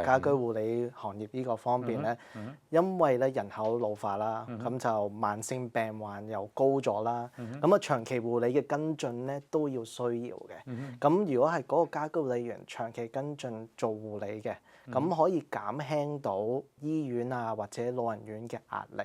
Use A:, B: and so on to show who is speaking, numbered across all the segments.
A: 家居護理行業呢個方面咧，因為咧人口老化啦，咁就慢性病患又高咗啦，咁啊長期護理嘅跟進咧都要需要嘅。咁如果係嗰個家居護理員長期跟進做護理嘅，咁可以減輕到醫院啊或者老人院嘅壓力。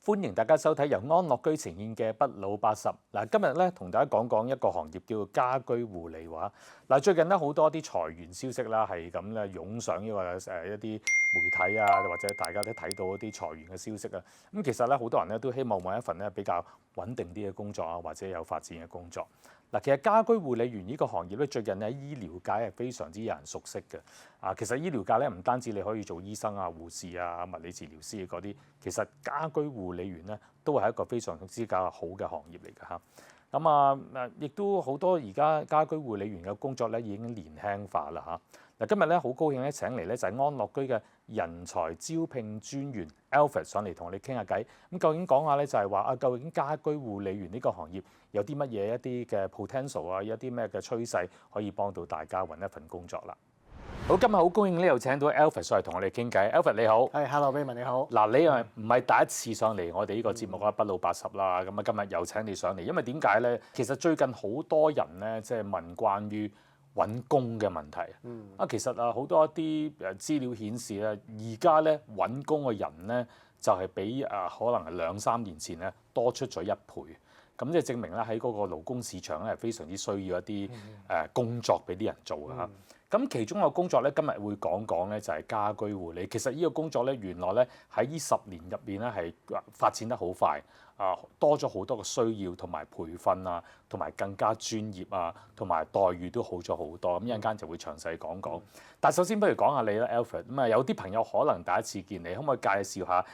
B: 歡迎大家收睇由安樂居呈現嘅不老80。嗱，今日咧同大家講講一個行業叫做家居護理話。嗱，最近咧好多啲裁員消息啦，係咁咧湧上呢個一啲媒體啊，或者大家都睇到一啲裁員嘅消息啊。咁其實咧好多人咧都希望揾一份咧比較穩定啲嘅工作啊，或者有發展嘅工作。嗱，其實家居護理員呢個行業咧，最近喺醫療界係非常之有人熟悉嘅。其實醫療界咧唔單止你可以做醫生啊、護士啊、物理治療師嗰啲，其實家居護理員咧都係一個非常之較好嘅行業嚟㗎嚇。咁亦都好多而家家居護理員嘅工作咧已經年輕化啦嚇。嗱，今日咧好高興咧請嚟咧就係安樂居嘅人才招聘專員 Alfred 上嚟同我哋傾下偈。咁究竟講下咧就係話究竟家居護理員呢個行業有啲乜嘢一啲嘅 potential 啊，有啲咩嘅趨勢可以幫到大家揾一份工作啦。好，今日好高興呢又請到 Alfred 上嚟同我哋傾偈。Alfred 你好。
A: 係，Hello Raymond 你好。
B: 嗱，你又唔係第一次上嚟我哋呢個節目啦，不老80啦。咁今日又請你上嚟，因為點解咧？其實最近好多人咧即係問關於揾工嘅問題。其實好多一啲資料顯示咧，而家咧揾工嘅人咧就係比可能係2-3年前咧多出咗1倍。咁即係證明咧喺嗰個勞工市場咧係非常之需要一啲工作俾啲人做嘅嚇。咁其中一個工作咧，今日會講講咧就係家居護理。其實呢個工作咧，原來咧喺呢10年入邊咧係發展得好快，多咗好多嘅需要同埋培訓啊，同埋更加專業啊，同埋待遇都好咗好多。咁一陣間就會詳細講講。但係首先不如講下你啦 Alfred。咁有啲朋友可能第一次見你，可唔可以介紹下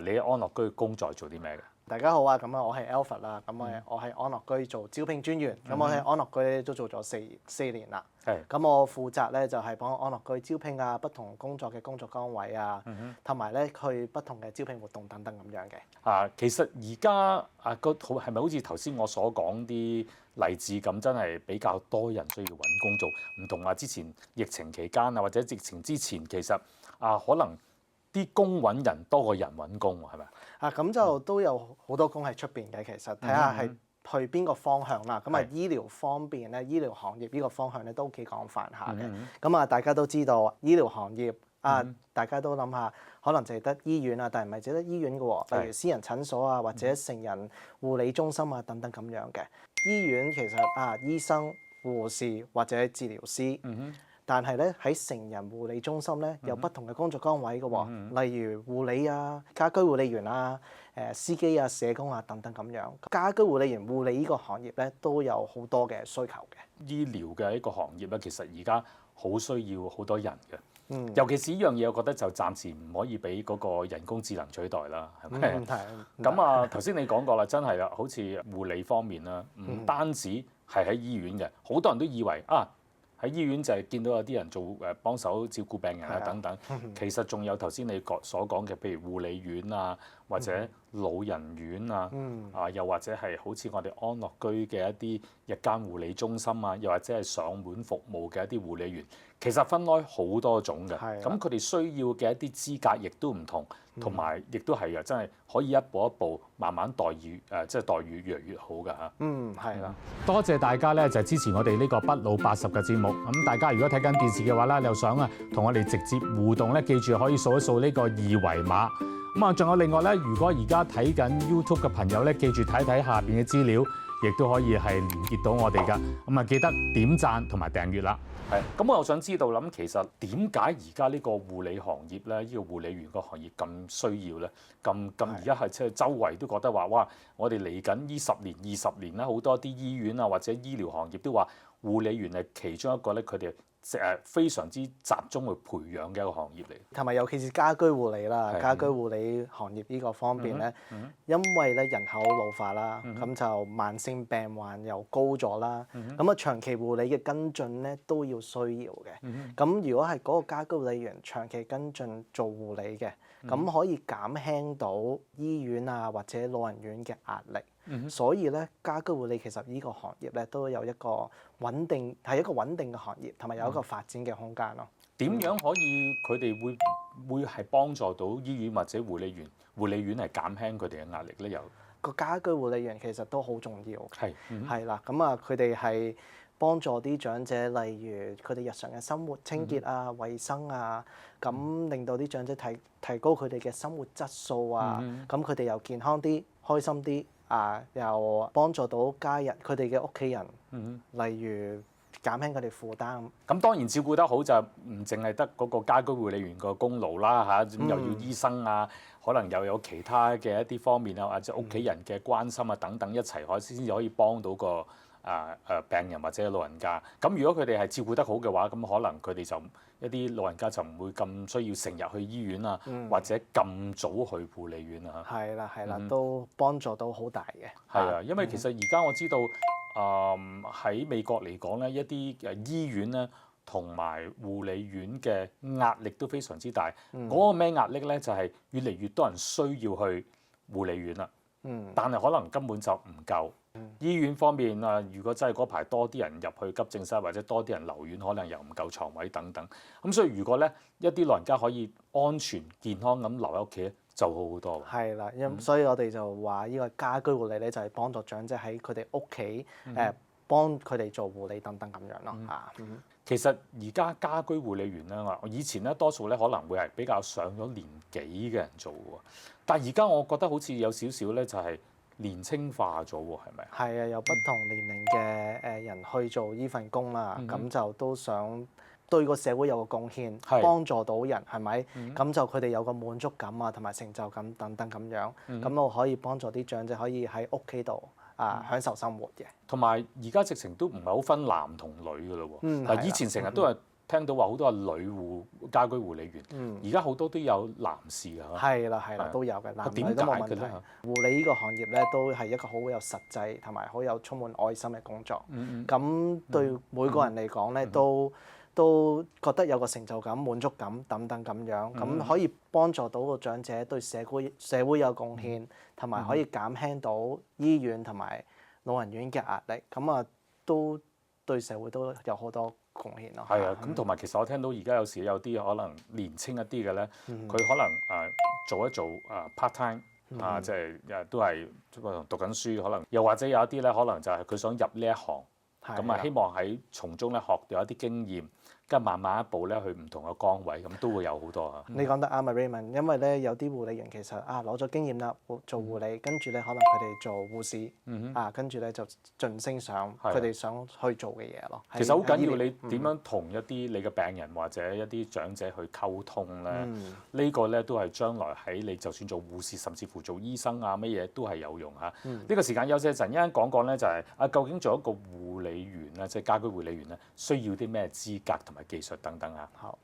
B: 你喺安樂居嘅工作做啲咩嘅？
A: 大家好啊，咁我係 Alfred 啦，咁我喺安樂居做招聘專員，咁我喺安樂居都做咗四年啦。咁我負責咧就係幫安樂居招聘啊，不同工作嘅工作崗位啊，同埋咧去不同嘅招聘活動等等咁樣嘅。
B: 其實而家係咪好似頭先我所講啲例子咁，真係比較多人需要揾工做，唔同話之前疫情期間啊，或者疫情之前，其實可能啲工揾人多過人揾工喎，係咪？
A: 咁就都有好多工喺出邊嘅，其實睇下係去邊個方向啦。咁醫療方面咧，醫療行業呢個方向咧都幾廣泛下嘅。咁大家都知道醫療行業大家都諗下，可能淨係得醫院啊，但係唔係淨係得醫院嘅喎，例如私人診所啊，或者成人護理中心啊等等咁樣嘅。醫院其實醫生、護士或者治療師。但係咧喺成人護理中心咧有不同嘅工作崗位嘅喎，例如護理啊、家居護理員啊、司機啊、社工啊等等咁樣。家居護理員護理呢個行業咧都有好多嘅需求嘅。
B: 醫療嘅一個行業咧，其實而家好需要好多人嘅。尤其是呢樣嘢，我覺得就暫時唔可以俾嗰個人工智能取代啦，係咪？咁頭先你講過啦，真係啦，好似護理方面啦，唔單止係喺醫院嘅，好多人都以為喺醫院就係見到有啲人做幫手照顧病人啊等等，其實仲有頭先你所講嘅，譬如護理院啊，或者老人院啊，又或者係好似我哋安樂居嘅一啲日間護理中心啊，又或者係上門服務嘅一啲護理員，其實分開好多種嘅。咁佢哋需要嘅一啲資格亦都唔同，同埋亦都係真係可以一步一步慢慢待遇即係待遇越嚟越好㗎嚇。
A: 係啦。
B: 多謝大家咧就支持我哋呢個不老80嘅節目。咁大家如果睇緊電視嘅話咧，又想同我哋直接互動咧，記住可以掃一掃呢個二維碼。仲有另外咧，如果而家睇緊 YouTube 嘅朋友咧，記住睇睇下邊嘅資料，亦都可以係連結到我哋㗎。記得點讚同埋訂閱啦。咁我又想知道啦，其實點解而家呢個護理行業咧，呢個護理員個行業咁需要咧？咁而家係即係周圍都覺得話，哇！我哋嚟緊呢10年、20年啦，好多啲醫院啊或者醫療行業都話護理員係其中一個咧，佢哋非常之集中去培養嘅一個行業嚟。
A: 同埋尤其是家居護理啦，家居護理行業呢個方面咧，因為咧人口老化啦，咁就慢性病患又高咗啦，咁長期護理嘅跟進咧都要需要嘅。咁如果係嗰個家居護理員長期跟進做護理嘅，咁可以減輕到醫院啊或者老人院嘅壓力。
B: 嗯哼
A: 所以咧，家居護理其實呢個行業咧都有一個穩定，係一個穩定嘅行業，同埋有一個發展嘅空間咯。
B: 點樣可以佢哋會係幫助到醫院或者護理院係減輕佢哋嘅壓力咧？又
A: 個家居護理員其實都好重要嘅，
B: 係
A: 係啦。咁啊，佢哋係幫助啲長者，例如佢哋日常嘅生活清潔啊、衞生啊，咁令到啲長者提高佢哋嘅生活質素啊，咁佢哋又健康啲、開心啲啊，又幫助到家人佢哋嘅屋企人，例如減輕佢哋負擔。
B: 咁當然照顧得好就唔淨係得嗰個家居護理員個功勞啦嚇，咁又要醫生啊，可能又有其他嘅一啲方面啊，或者屋企人嘅關心啊等等一齊先至可以幫到個病人或者老人家。咁如果佢哋係照顧得好嘅話，咁可能佢哋就一啲老人家就唔會咁需要成日去醫院啊，或者咁早去護理院啊。
A: 係啦，都幫助到好大嘅。
B: 係啊，因為其實而家我知道喺美國嚟講咧，一啲醫院咧同埋護理院嘅壓力都非常之大。嗰個咩壓力咧？就係越嚟越多人需要去護理院啦。但係可能根本就唔夠。醫院方面啊，如果真係嗰排多啲人入去急症室或者多啲人留院，可能又唔夠床位等等。咁所以如果咧一啲老人家可以安全健康咁留喺屋企咧，就好好多。
A: 係啦，所以我哋就話呢個家居護理咧，就係幫助長者喺佢哋屋企幫佢哋做護理等等咁樣咯嚇。
B: 其實而家家居護理員咧，我以前咧多數咧可能會係比較上咗年紀嘅人做喎，但係而家我覺得好似有少少咧就係年青化咗喎，係咪？
A: 係啊，有不同年齡嘅人去做呢份工啦，咁就都想對個社會有個貢獻，幫助到人係咪？咁就佢哋有個滿足感啊，同埋成就感等等咁樣，咁我可以幫助啲長者可以喺屋企度享受生活嘅。
B: 同埋而家直情都唔係好分男同女㗎咯喎。嗱，以前成日都係聽到話好多係女家居護理員，而家好多都有男士㗎。
A: 係啦，都有嘅，男女都冇問題。護理呢個行業咧，都係一個好有實際同埋好有充滿愛心嘅工作。咁對每個人嚟講咧，都覺得有個成就感、滿足感等等咁樣，咁可以幫助到個長者對社會有貢獻，同埋可以減輕到醫院同埋老人院嘅壓力，咁啊都對社會都有好多貢獻咯。
B: 係啊，咁同埋其實我聽到而家有時有啲可能年青一啲嘅咧，佢可能做一做part time 即係都係讀緊書，可能又或者有一啲咧，可能就係佢想入呢一行，咁啊希望喺從中咧學到一啲經驗。跟慢慢一步咧去唔同嘅崗位，咁都會有好多啊。
A: 你講得啱啊 Raymond，因為咧有啲護理員其實攞咗經驗啦，做護理，跟住咧可能佢哋做護士，跟住咧就晉升上佢哋想去做嘅嘢咯。
B: 其實好緊要你點樣同一啲你嘅病人或者一啲長者去溝通咧？呢個咧都係將來喺你就算做護士，甚至乎做醫生啊乜嘢都係有用嚇。呢個時間休息一陣，一陣講咧就係究竟做一個護理員咧，即係家居護理員咧，需要啲咩資格同埋技術等等啊。
A: 好。